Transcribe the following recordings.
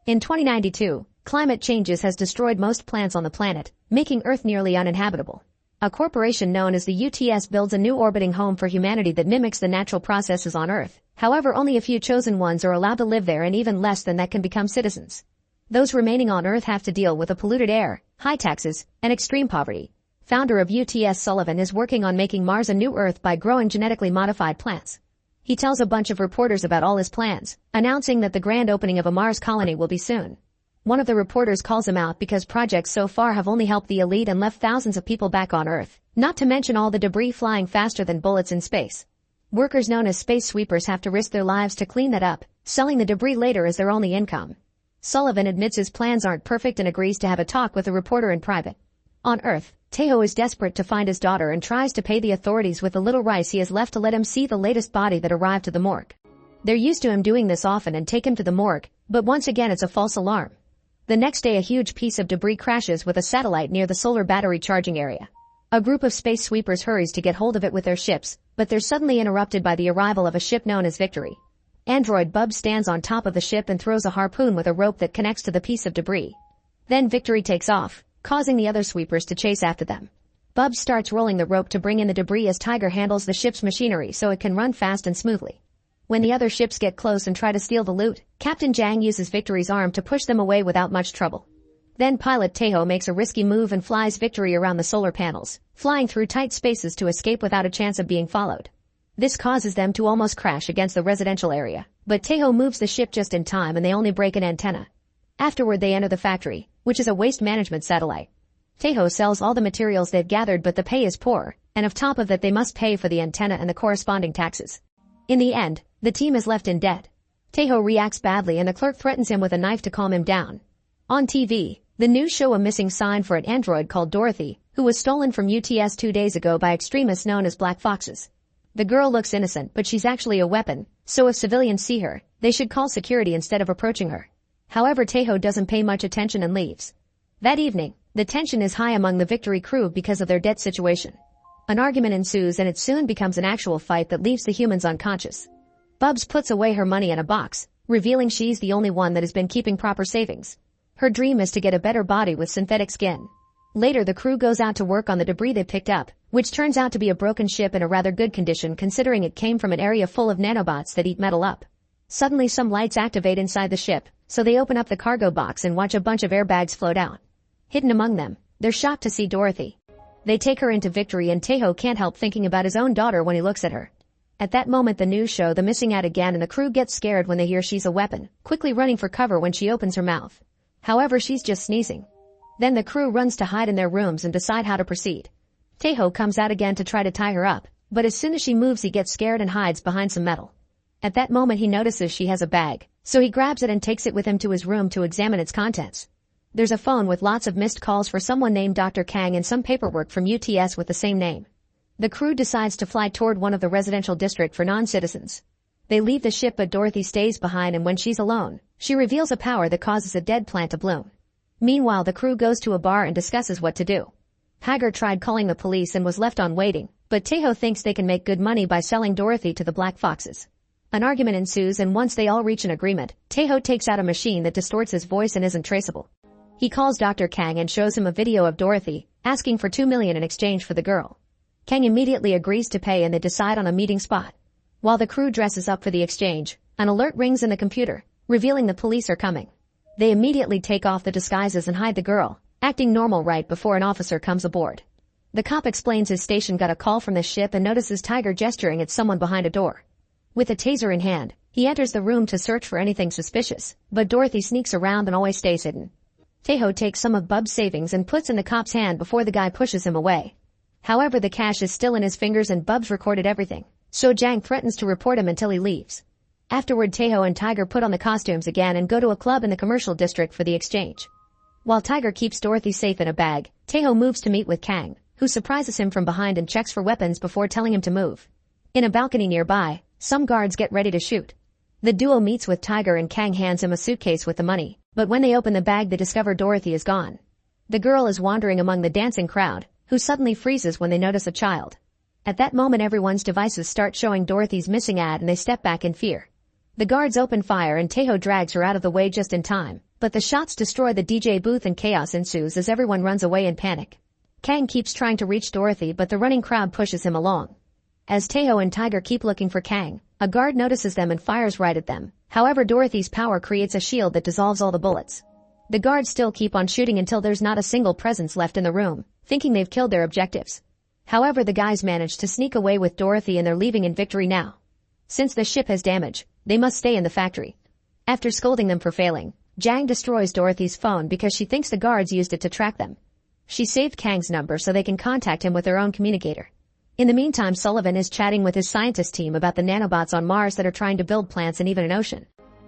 In 2092, climate changes has destroyed most plants on the planet, making Earth nearly uninhabitable. A corporation known as the UTS builds a new orbiting home for humanity that mimics the natural processes on Earth. However, only a few chosen ones are allowed to live there, and even less than that can become citizens. Those remaining on Earth have to deal with a polluted air, high taxes, and extreme poverty. Founder of UTS Sullivan is working on making Mars a new Earth by growing genetically modified plants. He tells a bunch of reporters about all his plans, announcing that the grand opening of a Mars colony will be soon. One of the reporters calls him out because projects so far have only helped the elite and left thousands of people back on Earth, not to mention all the debris flying faster than bullets in space. Workers known as space sweepers have to risk their lives to clean that up, selling the debris later as their only income. Sullivan admits his plans aren't perfect and agrees to have a talk with the reporter in private. On Earth, Tejo is desperate to find his daughter and tries to pay the authorities with the little rice he has left to let him see the latest body that arrived to the morgue. They're used to him doing this often and take him to the morgue, but once again it's a false alarm. The next day a huge piece of debris crashes with a satellite near the solar battery charging area. A group of space sweepers hurries to get hold of it with their ships, but they're suddenly interrupted by the arrival of a ship known as Victory. Android Bub stands on top of the ship and throws a harpoon with a rope that connects to the piece of debris. Then Victory takes off, causing the other sweepers to chase after them. Bub starts rolling the rope to bring in the debris as Tiger handles the ship's machinery so it can run fast and smoothly. When the other ships get close and try to steal the loot, Captain Jang uses Victory's arm to push them away without much trouble. Then pilot Tejo makes a risky move and flies Victory around the solar panels, flying through tight spaces to escape without a chance of being followed. This causes them to almost crash against the residential area, but Tejo moves the ship just in time and they only break an antenna. Afterward they enter the factory, which is a waste management satellite. Tejo sells all the materials they've gathered, but the pay is poor, and on top of that they must pay for the antenna and the corresponding taxes. In the end, the team is left in debt. Tejo reacts badly and the clerk threatens him with a knife to calm him down. On TV, the news show a missing sign for an android called Dorothy, who was stolen from UTS 2 days ago by extremists known as Black Foxes. The girl looks innocent, but she's actually a weapon, so if civilians see her, they should call security instead of approaching her. However, Tejo doesn't pay much attention and leaves. That evening, the tension is high among the Victory crew because of their debt situation. An argument ensues and it soon becomes an actual fight that leaves the humans unconscious. Bubs puts away her money in a box, revealing she's the only one that has been keeping proper savings. Her dream is to get a better body with synthetic skin. Later the crew goes out to work on the debris they picked up, which turns out to be a broken ship in a rather good condition considering it came from an area full of nanobots that eat metal up. Suddenly some lights activate inside the ship, so they open up the cargo box and watch a bunch of airbags float out. Hidden among them, they're shocked to see Dorothy. They take her into Victory and Tejo can't help thinking about his own daughter when he looks at her. At that moment the news show the missing ad again and the crew gets scared when they hear she's a weapon, quickly running for cover when she opens her mouth. However, she's just sneezing. Then the crew runs to hide in their rooms and decide how to proceed. Tejo comes out again to try to tie her up, but as soon as she moves he gets scared and hides behind some metal. At that moment he notices she has a bag, so he grabs it and takes it with him to his room to examine its contents. There's a phone with lots of missed calls for someone named Dr. Kang and some paperwork from UTS with the same name. The crew decides to fly toward one of the residential district for non-citizens. They leave the ship but Dorothy stays behind and when she's alone, she reveals a power that causes a dead plant to bloom. Meanwhile the crew goes to a bar and discusses what to do. Hager tried calling the police and was left on waiting, but Tejo thinks they can make good money by selling Dorothy to the Black Foxes. An argument ensues and once they all reach an agreement, Tejo takes out a machine that distorts his voice and isn't traceable. He calls Dr. Kang and shows him a video of Dorothy, asking for $2 million in exchange for the girl. Kang immediately agrees to pay and they decide on a meeting spot. While the crew dresses up for the exchange, an alert rings in the computer, revealing the police are coming. They immediately take off the disguises and hide the girl, acting normal right before an officer comes aboard. The cop explains his station got a call from the ship and notices Tiger gesturing at someone behind a door. With a taser in hand, he enters the room to search for anything suspicious, but Dorothy sneaks around and always stays hidden. Tejo takes some of Bub's savings and puts in the cop's hand before the guy pushes him away. However, the cash is still in his fingers and Bub's recorded everything, so Jang threatens to report him until he leaves. Afterward Tejo and Tiger put on the costumes again and go to a club in the commercial district for the exchange. While Tiger keeps Dorothy safe in a bag, Tejo moves to meet with Kang, who surprises him from behind and checks for weapons before telling him to move. In a balcony nearby, some guards get ready to shoot. The duo meets with Tiger and Kang hands him a suitcase with the money, but when they open the bag they discover Dorothy is gone. The girl is wandering among the dancing crowd, who suddenly freezes when they notice a child. At that moment everyone's devices start showing Dorothy's missing ad and they step back in fear. The guards open fire and Tejo drags her out of the way just in time, But the shots destroy the DJ booth and chaos ensues as everyone runs away in panic. Kang keeps trying to reach Dorothy but the running crowd pushes him along. As Taeho and Tiger keep looking for Kang, a guard notices them and fires right at them. However, Dorothy's power creates a shield that dissolves all the bullets. The guards still keep on shooting until there's not a single presence left in the room, thinking they've killed their objectives. However, the guys manage to sneak away with Dorothy and they're leaving in victory now. Since the ship has damage, they must stay in the factory. After scolding them for failing, Jang destroys Dorothy's phone because she thinks the guards used it to track them. She saved Kang's number so they can contact him with their own communicator. In the meantime, Sullivan is chatting with his scientist team about the nanobots on Mars that are trying to build plants and even an ocean.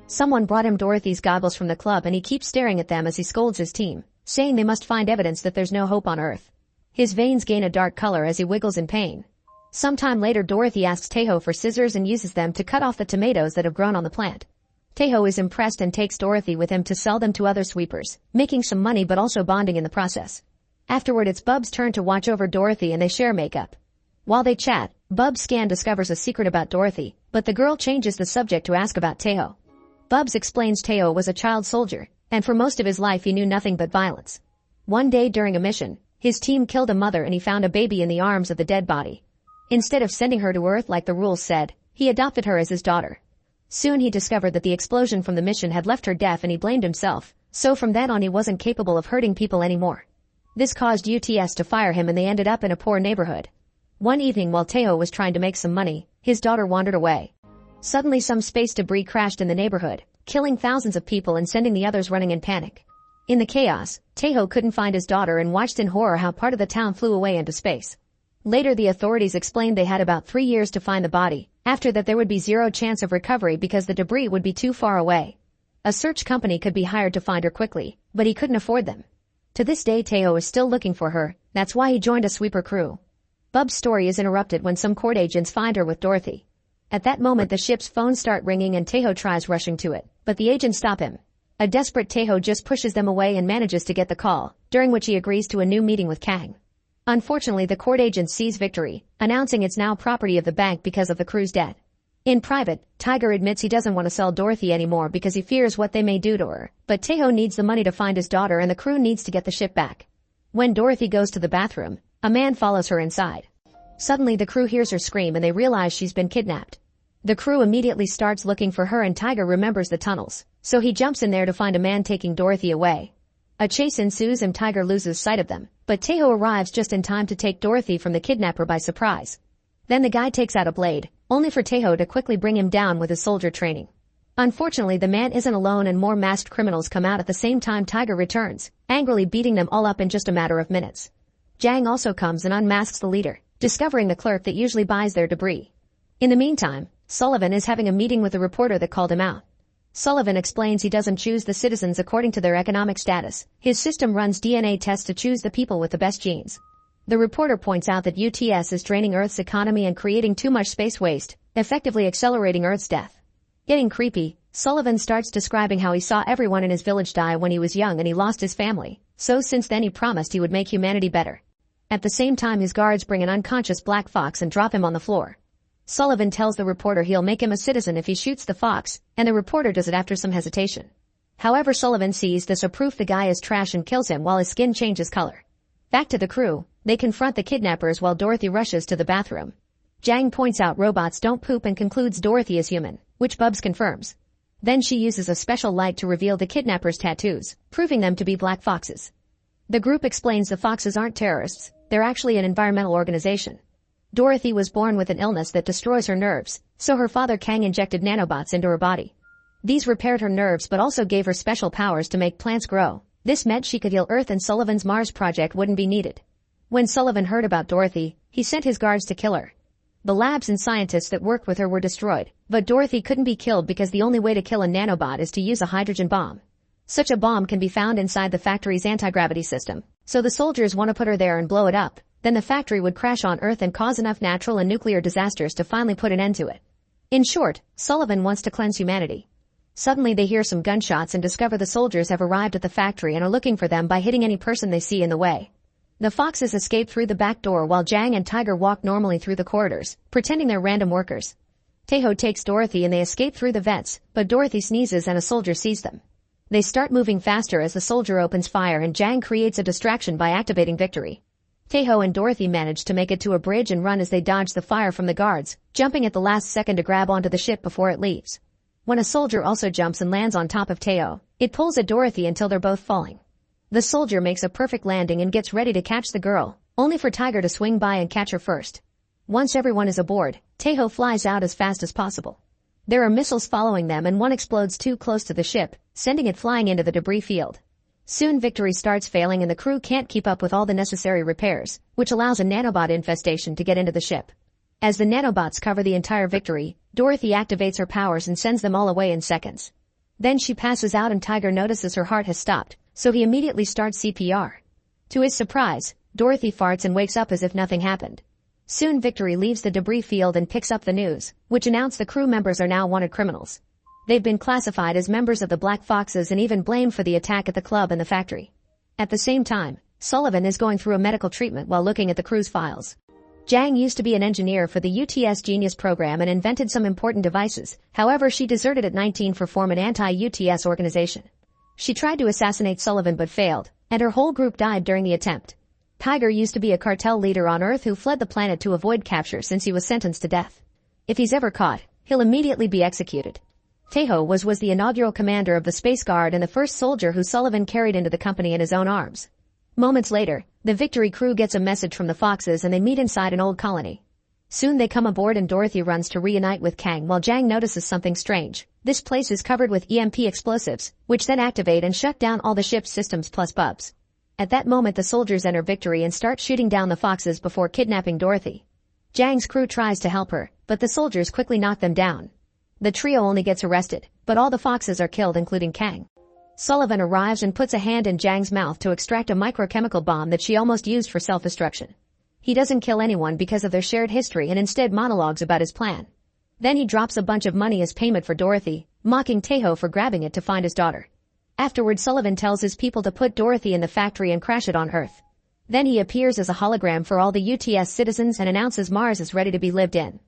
Someone brought him Dorothy's goggles from the club and he keeps staring at them as he scolds his team, saying they must find evidence that there's no hope on Earth. His veins gain a dark color as he wiggles in pain. Sometime later, Dorothy asks Taeho for scissors and uses them to cut off the tomatoes that have grown on the plant. Taeho is impressed and takes Dorothy with him to sell them to other sweepers, making some money but also bonding in the process. Afterward, it's Bub's turn to watch over Dorothy and they share makeup. While they chat, Bub's scan discovers a secret about Dorothy, but the girl changes the subject to ask about Taeho. Bubs explains Taeho was a child soldier, and for most of his life he knew nothing but violence. One day during a mission, his team killed a mother and he found a baby in the arms of the dead body. Instead of sending her to Earth like the rules said, he adopted her as his daughter. Soon he discovered that the explosion from the mission had left her deaf and he blamed himself, so from then on he wasn't capable of hurting people anymore. This caused UTS to fire him and they ended up in a poor neighborhood. One evening while Taeho was trying to make some money, his daughter wandered away. Suddenly some space debris crashed in the neighborhood, killing thousands of people and sending the others running in panic. In the chaos, Taeho couldn't find his daughter and watched in horror how part of the town flew away into space. Later the authorities explained they had about 3 years to find the body. After that there would be zero chance of recovery because the debris would be too far away. A search company could be hired to find her quickly, but he couldn't afford them. To this day Taeho is still looking for her, that's why he joined a sweeper crew. Bub's story is interrupted when some court agents find her with Dorothy. At that moment the ship's phones start ringing and Taeho tries rushing to it, but the agents stop him. A desperate Taeho just pushes them away and manages to get the call, during which he agrees to a new meeting with Kang. Unfortunately, the court agent sees victory, announcing it's now property of the bank because of the crew's debt. In private, Tiger admits he doesn't want to sell Dorothy anymore because he fears what they may do to her, but Taeho needs the money to find his daughter and the crew needs to get the ship back. When Dorothy goes to the bathroom, a man follows her inside. Suddenly the crew hears her scream and they realize she's been kidnapped. The crew immediately starts looking for her and Tiger remembers the tunnels, so he jumps in there to find a man taking Dorothy away. A chase ensues and Tiger loses sight of them, but Taeho arrives just in time to take Dorothy from the kidnapper by surprise. Then the guy takes out a blade, only for Taeho to quickly bring him down with his soldier training. Unfortunately, the man isn't alone and more masked criminals come out at the same time Tiger returns, angrily beating them all up in just a matter of minutes. Jang also comes and unmasks the leader, discovering the clerk that usually buys their debris. In the meantime, Sullivan is having a meeting with the reporter that called him out. Sullivan explains he doesn't choose the citizens according to their economic status. His system runs DNA tests to choose the people with the best genes. The reporter points out that UTS is draining Earth's economy and creating too much space waste, effectively accelerating Earth's death. Getting creepy, Sullivan starts describing how he saw everyone in his village die when he was young and he lost his family, so since then he promised he would make humanity better. At the same time his guards bring an unconscious black fox and drop him on the floor. Sullivan tells the reporter he'll make him a citizen if he shoots the fox, and the reporter does it after some hesitation. However, Sullivan sees this as proof the guy is trash and kills him while his skin changes color. Back to the crew, they confront the kidnappers while Dorothy rushes to the bathroom. Jang points out robots don't poop and concludes Dorothy is human, which Bubs confirms. Then she uses a special light to reveal the kidnappers' tattoos, proving them to be black foxes. The group explains the foxes aren't terrorists, they're actually an environmental organization. Dorothy was born with an illness that destroys her nerves, so her father Kang injected nanobots into her body. These repaired her nerves but also gave her special powers to make plants grow. This meant she could heal Earth and Sullivan's Mars project wouldn't be needed. When Sullivan heard about Dorothy, he sent his guards to kill her. The labs and scientists that worked with her were destroyed, but Dorothy couldn't be killed because the only way to kill a nanobot is to use a hydrogen bomb. Such a bomb can be found inside the factory's anti-gravity system, so the soldiers want to put her there and blow it up. Then the factory would crash on Earth and cause enough natural and nuclear disasters to finally put an end to it. In short, Sullivan wants to cleanse humanity. Suddenly they hear some gunshots and discover the soldiers have arrived at the factory and are looking for them by hitting any person they see in the way. The foxes escape through the back door while Jang and Tiger walk normally through the corridors, pretending they're random workers. Taeho takes Dorothy and they escape through the vents, but Dorothy sneezes and a soldier sees them. They start moving faster as the soldier opens fire and Jang creates a distraction by activating Victory. Taeho and Dorothy manage to make it to a bridge and run as they dodge the fire from the guards, jumping at the last second to grab onto the ship before it leaves. When a soldier also jumps and lands on top of Taeho, it pulls at Dorothy until they're both falling. The soldier makes a perfect landing and gets ready to catch the girl, only for Tiger to swing by and catch her first. Once everyone is aboard, Taeho flies out as fast as possible. There are missiles following them and one explodes too close to the ship, sending it flying into the debris field. Soon Victory starts failing and the crew can't keep up with all the necessary repairs, which allows a nanobot infestation to get into the ship. As the nanobots cover the entire Victory, Dorothy activates her powers and sends them all away in seconds. Then she passes out and Tiger notices her heart has stopped, so he immediately starts CPR. To his surprise, Dorothy farts and wakes up as if nothing happened. Soon Victory leaves the debris field and picks up the news, which announced the crew members are now wanted criminals. They've been classified as members of the Black Foxes and even blamed for the attack at the club and the factory. At the same time, Sullivan is going through a medical treatment while looking at the crew's files. Jang used to be an engineer for the UTS Genius program and invented some important devices, however she deserted at 19 to form an anti-UTS organization. She tried to assassinate Sullivan but failed, and her whole group died during the attempt. Tiger used to be a cartel leader on Earth who fled the planet to avoid capture since he was sentenced to death. If he's ever caught, he'll immediately be executed. Taeho was the inaugural commander of the Space Guard and the first soldier who Sullivan carried into the company in his own arms. Moments later, the Victory crew gets a message from the Foxes and they meet inside an old colony. Soon they come aboard and Dorothy runs to reunite with Kang while Jang notices something strange. This place is covered with EMP explosives, which then activate and shut down all the ship's systems plus Bubs. At that moment the soldiers enter Victory and start shooting down the Foxes before kidnapping Dorothy. Jang's crew tries to help her, but the soldiers quickly knock them down. The trio only gets arrested, but all the Foxes are killed including Kang. Sullivan arrives and puts a hand in Jang's mouth to extract a microchemical bomb that she almost used for self-destruction. He doesn't kill anyone because of their shared history and instead monologues about his plan. Then he drops a bunch of money as payment for Dorothy, mocking Taeho for grabbing it to find his daughter. Afterward Sullivan tells his people to put Dorothy in the factory and crash it on Earth. Then he appears as a hologram for all the UTS citizens and announces Mars is ready to be lived in.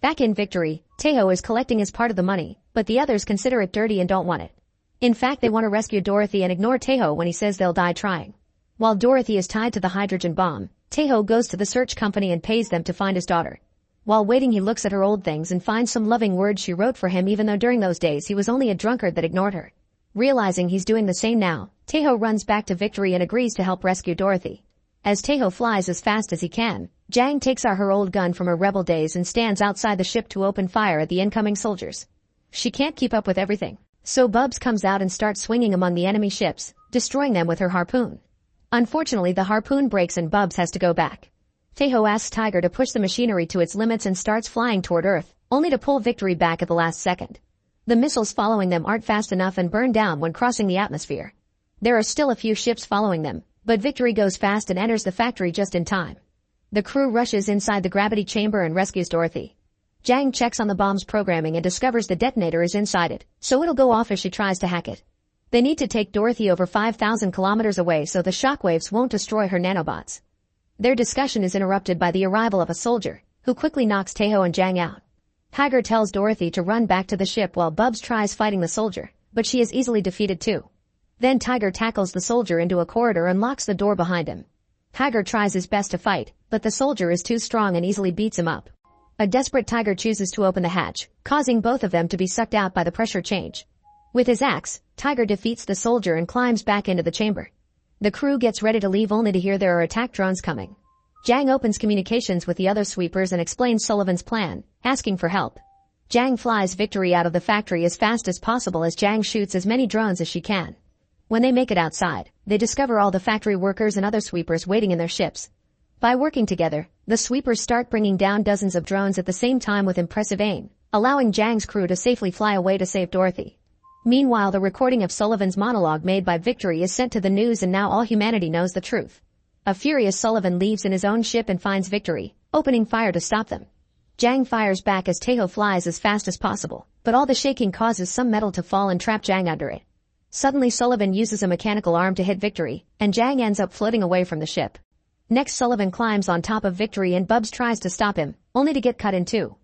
Back in Victory, Taeho is collecting his part of the money, but the others consider it dirty and don't want it. In fact, they want to rescue Dorothy and ignore Taeho when he says they'll die trying. While Dorothy is tied to the hydrogen bomb, Taeho goes to the search company and pays them to find his daughter. While waiting he looks at her old things and finds some loving words she wrote for him even though during those days he was only a drunkard that ignored her. Realizing he's doing the same now, Taeho runs back to Victory and agrees to help rescue Dorothy. As Taeho flies as fast as he can, Jang takes out her old gun from her rebel days and stands outside the ship to open fire at the incoming soldiers. She can't keep up with everything, so Bubs comes out and starts swinging among the enemy ships, destroying them with her harpoon. Unfortunately, the harpoon breaks and Bubs has to go back. Taeho asks Tiger to push the machinery to its limits and starts flying toward Earth, only to pull Victory back at the last second. The missiles following them aren't fast enough and burn down when crossing the atmosphere. There are still a few ships following them, but Victory goes fast and enters the factory just in time. The crew rushes inside the gravity chamber and rescues Dorothy. Jang checks on the bomb's programming and discovers the detonator is inside it, so it'll go off as she tries to hack it. They need to take Dorothy over 5,000 kilometers away so the shockwaves won't destroy her nanobots. Their discussion is interrupted by the arrival of a soldier, who quickly knocks Taeho and Jang out. Tiger tells Dorothy to run back to the ship while Bubs tries fighting the soldier, but she is easily defeated too. Then Tiger tackles the soldier into a corridor and locks the door behind him. Tiger tries his best to fight, but the soldier is too strong and easily beats him up. A desperate Tiger chooses to open the hatch, causing both of them to be sucked out by the pressure change. With his axe, Tiger defeats the soldier and climbs back into the chamber. The crew gets ready to leave only to hear there are attack drones coming. Jang opens communications with the other sweepers and explains Sullivan's plan, asking for help. Jang flies Victory out of the factory as fast as possible as Jang shoots as many drones as she can. When they make it outside, they discover all the factory workers and other sweepers waiting in their ships. By working together, the sweepers start bringing down dozens of drones at the same time with impressive aim, allowing Jang's crew to safely fly away to save Dorothy. Meanwhile, the recording of Sullivan's monologue made by Victory is sent to the news and now all humanity knows the truth. A furious Sullivan leaves in his own ship and finds Victory, opening fire to stop them. Jang fires back as Taeho flies as fast as possible, but all the shaking causes some metal to fall and trap Jang under it. Suddenly Sullivan uses a mechanical arm to hit Victory, and Jang ends up floating away from the ship. Next Sullivan climbs on top of Victory and Bubs tries to stop him, only to get cut in two.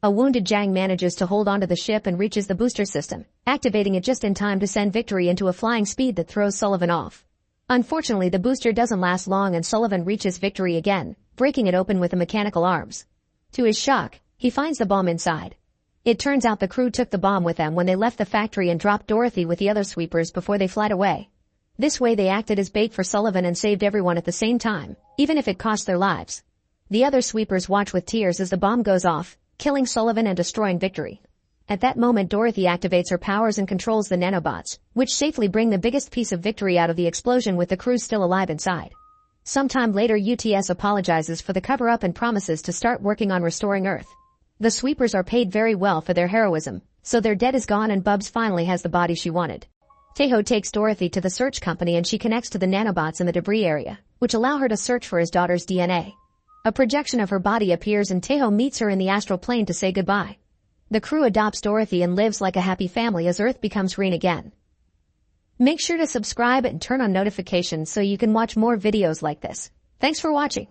A wounded Jang manages to hold onto the ship and reaches the booster system, activating it just in time to send Victory into a flying speed that throws Sullivan off. Unfortunately, the booster doesn't last long and Sullivan reaches Victory again, breaking it open with the mechanical arms. To his shock, he finds the bomb inside. It turns out the crew took the bomb with them when they left the factory and dropped Dorothy with the other sweepers before they fled away. This way they acted as bait for Sullivan and saved everyone at the same time, even if it cost their lives. The other sweepers watch with tears as the bomb goes off, killing Sullivan and destroying Victory. At that moment Dorothy activates her powers and controls the nanobots, which safely bring the biggest piece of Victory out of the explosion with the crew still alive inside. Sometime later UTS apologizes for the cover-up and promises to start working on restoring Earth. The sweepers are paid very well for their heroism, so their debt is gone and Bubs finally has the body she wanted. Tejo takes Dorothy to the search company and she connects to the nanobots in the debris area, which allow her to search for his daughter's DNA. A projection of her body appears and Tejo meets her in the astral plane to say goodbye. The crew adopts Dorothy and lives like a happy family as Earth becomes green again. Make sure to subscribe and turn on notifications so you can watch more videos like this. Thanks for watching.